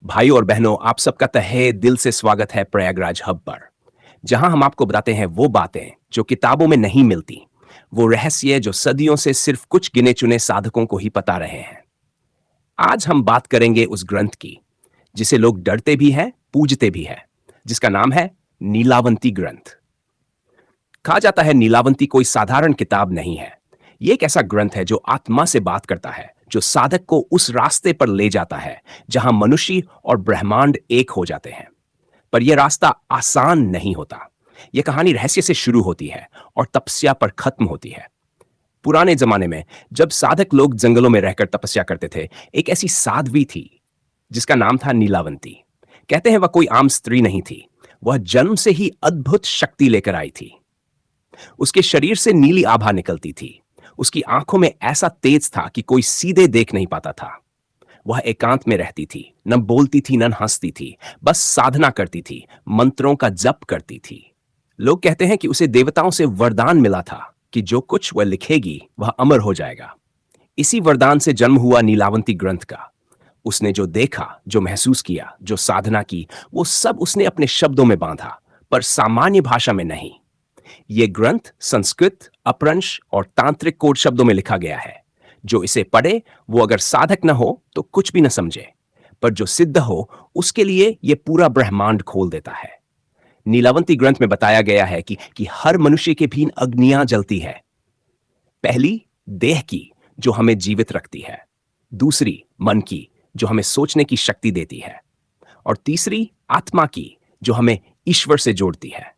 भाइयों और बहनों, आप सबका तहे दिल से स्वागत है प्रयागराज हब पर, जहां हम आपको बताते हैं वो बातें जो किताबों में नहीं मिलती, वो रहस्य जो सदियों से सिर्फ कुछ गिने चुने साधकों को ही पता रहे हैं। आज हम बात करेंगे उस ग्रंथ की जिसे लोग डरते भी हैं, पूजते भी हैं, जिसका नाम है नीलावंती ग्रंथ। कहा जाता है नीलावंती कोई साधारण किताब नहीं है। ये एक ऐसा ग्रंथ है जो आत्मा से बात करता है, जो साधक को उस रास्ते पर ले जाता है जहां मनुष्य और ब्रह्मांड एक हो जाते हैं। पर यह रास्ता आसान नहीं होता। यह कहानी रहस्य से शुरू होती है और तपस्या पर खत्म होती है। पुराने जमाने में जब साधक लोग जंगलों में रहकर तपस्या करते थे, एक ऐसी साध्वी थी जिसका नाम था नीलावंती। कहते हैं वह कोई आम स्त्री नहीं थी, वह जन्म से ही अद्भुत शक्ति लेकर आई थी। उसके शरीर से नीली आभा निकलती थी। उसकी आंखों में ऐसा तेज था कि कोई सीधे देख नहीं पाता था। वह एकांत में रहती थी, न बोलती थी न हंसती थी, बस साधना करती थी, मंत्रों का जप करती थी। लोग कहते हैं कि उसे देवताओं से वरदान मिला था कि जो कुछ वह लिखेगी वह अमर हो जाएगा। इसी वरदान से जन्म हुआ नीलावंती ग्रंथ का। उसने जो देखा, जो महसूस किया, जो साधना की, वो सब उसने अपने शब्दों में बांधा, पर सामान्य भाषा में नहीं। यह ग्रंथ संस्कृत, अपभ्रंश और तांत्रिक कोड शब्दों में लिखा गया है। जो इसे पढ़े वो अगर साधक न हो तो कुछ भी न समझे, पर जो सिद्ध हो उसके लिए यह पूरा ब्रह्मांड खोल देता है। नीलावंती ग्रंथ में बताया गया है कि हर मनुष्य के भीतर अग्नियां जलती है। पहली, देह की, जो हमें जीवित रखती है। दूसरी, मन की, जो हमें सोचने की शक्ति देती है। और तीसरी, आत्मा की, जो हमें ईश्वर से जोड़ती है।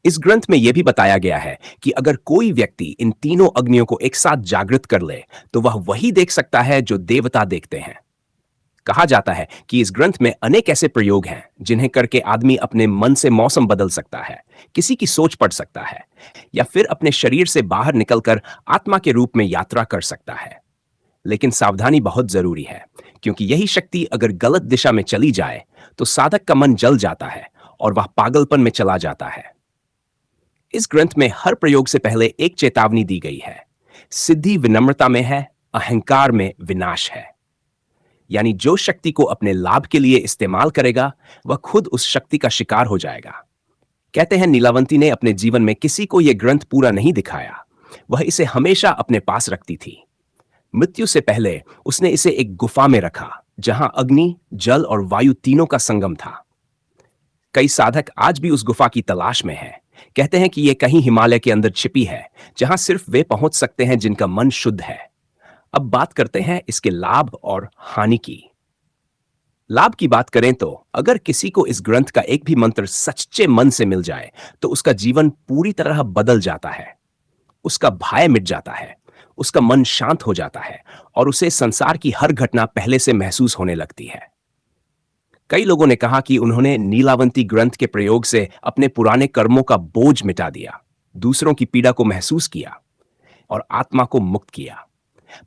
इस ग्रंथ में यह भी बताया गया है कि अगर कोई व्यक्ति इन तीनों अग्नियों को एक साथ जागृत कर ले तो वह वही देख सकता है जो देवता देखते हैं। कहा जाता है कि इस ग्रंथ में अनेक ऐसे प्रयोग हैं जिन्हें करके आदमी अपने मन से मौसम बदल सकता है, किसी की सोच पढ़ सकता है, या फिर अपने शरीर से बाहर निकलकर आत्मा के रूप में यात्रा कर सकता है। लेकिन सावधानी बहुत जरूरी है, क्योंकि यही शक्ति अगर गलत दिशा में चली जाए तो साधक का मन जल जाता है और वह पागलपन में चला जाता है। इस ग्रंथ में हर प्रयोग से पहले एक चेतावनी दी गई है। सिद्धि विनम्रता में है, अहंकार में विनाश है। यानी जो शक्ति को अपने लाभ के लिए इस्तेमाल करेगा वह खुद उस शक्ति का शिकार हो जाएगा। कहते हैं नीलावंती ने अपने जीवन में किसी को यह ग्रंथ पूरा नहीं दिखाया। वह इसे हमेशा अपने पास रखती थी। मृत्यु से पहले उसने इसे एक गुफा में रखा, जहां अग्नि, जल और वायु तीनों का संगम था। कई साधक आज भी उस गुफा की तलाश में हैं। कहते हैं कि यह कहीं हिमालय के अंदर छिपी है, जहां सिर्फ वे पहुंच सकते हैं जिनका मन शुद्ध है। अब बात करते हैं इसके लाभ और हानि की। लाभ की बात करें तो अगर किसी को इस ग्रंथ का एक भी मंत्र सच्चे मन से मिल जाए तो उसका जीवन पूरी तरह बदल जाता है। उसका भय मिट जाता है, उसका मन शांत हो जाता है और उसे संसार की हर घटना पहले से महसूस होने लगती है। कई लोगों ने कहा कि उन्होंने नीलावंती ग्रंथ के प्रयोग से अपने पुराने कर्मों का बोझ मिटा दिया, दूसरों की पीड़ा को महसूस किया और आत्मा को मुक्त किया।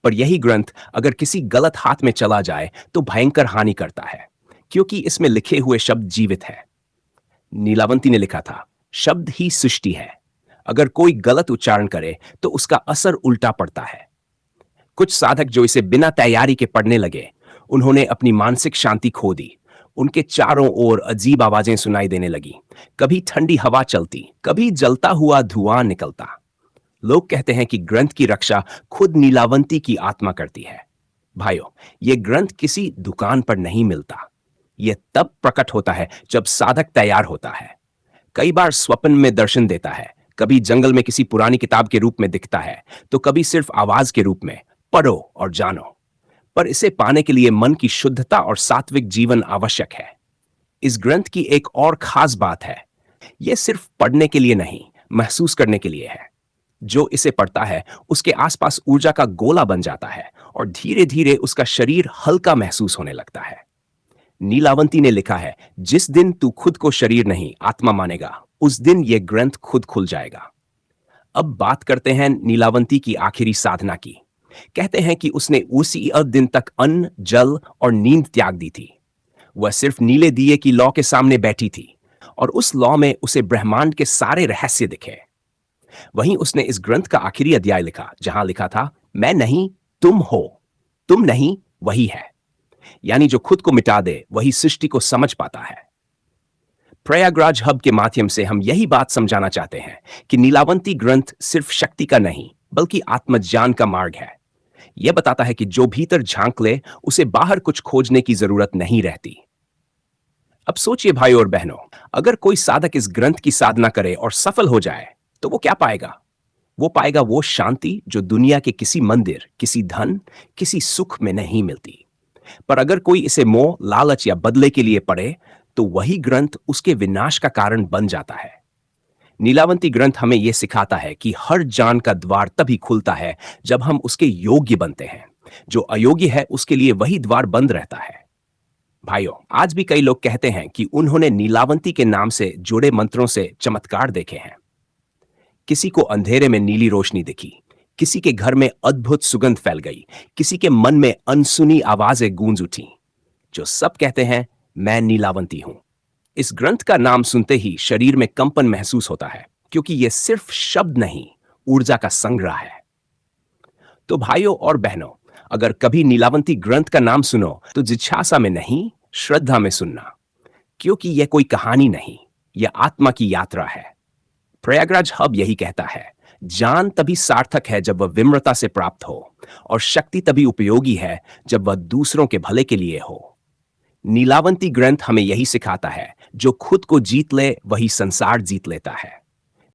पर यही ग्रंथ अगर किसी गलत हाथ में चला जाए तो भयंकर हानि करता है, क्योंकि इसमें लिखे हुए शब्द जीवित है। नीलावंती ने लिखा था, शब्द ही सृष्टि है। अगर कोई गलत उच्चारण करे तो उसका असर उल्टा पड़ता है। कुछ साधक जो इसे बिना तैयारी के पढ़ने लगे, उन्होंने अपनी मानसिक शांति खो दी। उनके चारों ओर अजीब आवाजें सुनाई देने लगी। कभी ठंडी हवा चलती, कभी जलता हुआ धुआं निकलता। लोग कहते हैं कि ग्रंथ की रक्षा खुद नीलावंती की आत्मा करती है। भाइयों, यह ग्रंथ किसी दुकान पर नहीं मिलता। यह तब प्रकट होता है जब साधक तैयार होता है। कई बार स्वप्न में दर्शन देता है, कभी जंगल में किसी पुरानी किताब के रूप में दिखता है, तो कभी सिर्फ आवाज के रूप में, पढ़ो और जानो। पर इसे पाने के लिए मन की शुद्धता और सात्विक जीवन आवश्यक है। इस ग्रंथ की एक और खास बात है, यह सिर्फ पढ़ने के लिए नहीं, महसूस करने के लिए है। जो इसे पढ़ता है उसके आसपास ऊर्जा का गोला बन जाता है और धीरे धीरे उसका शरीर हल्का महसूस होने लगता है। नीलावंती ने लिखा है, जिस दिन तू खुद को शरीर नहीं आत्मा मानेगा, उस दिन यह ग्रंथ खुद खुल जाएगा। अब बात करते हैं नीलावंती की आखिरी साधना की। कहते हैं कि उसने उसी दिन तक अन्न, जल और नींद त्याग दी थी। वह सिर्फ नीले दिए की लौ के सामने बैठी थी और उस लौ में उसे ब्रह्मांड के सारे रहस्य दिखे। वहीं उसने इस ग्रंथ का आखिरी अध्याय लिखा, जहां लिखा था, मैं नहीं तुम हो, तुम नहीं वही है। यानी जो खुद को मिटा दे वही सृष्टि को समझ पाता है। प्रयागराज हब के माध्यम से हम यही बात समझाना चाहते हैं कि नीलावंती ग्रंथ सिर्फ शक्ति का नहीं बल्कि आत्मज्ञान का मार्ग है। यह बताता है कि जो भीतर झांक ले उसे बाहर कुछ खोजने की जरूरत नहीं रहती। अब सोचिए भाइयों और बहनों, अगर कोई साधक इस ग्रंथ की साधना करे और सफल हो जाए तो वो क्या पाएगा? वो पाएगा वो शांति जो दुनिया के किसी मंदिर, किसी धन, किसी सुख में नहीं मिलती। पर अगर कोई इसे मोह, लालच या बदले के लिए पढ़े तो वही ग्रंथ उसके विनाश का कारण बन जाता है। नीलावंती ग्रंथ हमें यह सिखाता है कि हर जान का द्वार तभी खुलता है जब हम उसके योग्य बनते हैं। जो अयोग्य है उसके लिए वही द्वार बंद रहता है। भाइयों, आज भी कई लोग कहते हैं कि उन्होंने नीलावंती के नाम से जुड़े मंत्रों से चमत्कार देखे हैं। किसी को अंधेरे में नीली रोशनी दिखी, किसी के घर में अद्भुत सुगंध फैल गई, किसी के मन में अनसुनी आवाजें गूंज उठी। जो सब कहते हैं मैं नीलावंती हूं। इस ग्रंथ का नाम सुनते ही शरीर में कंपन महसूस होता है, क्योंकि यह सिर्फ शब्द नहीं, ऊर्जा का संग्रह है। तो भाइयों और बहनों, अगर कभी नीलावंती ग्रंथ का नाम सुनो तो जिज्ञासा में नहीं, श्रद्धा में सुनना, क्योंकि यह कोई कहानी नहीं, यह आत्मा की यात्रा है। प्रयागराज हब यही कहता है, ज्ञान तभी सार्थक है जब वह विम्रता से प्राप्त हो, और शक्ति तभी उपयोगी है जब वह दूसरों के भले के लिए हो। नीलावंती ग्रंथ हमें यही सिखाता है, जो खुद को जीत ले वही संसार जीत लेता है।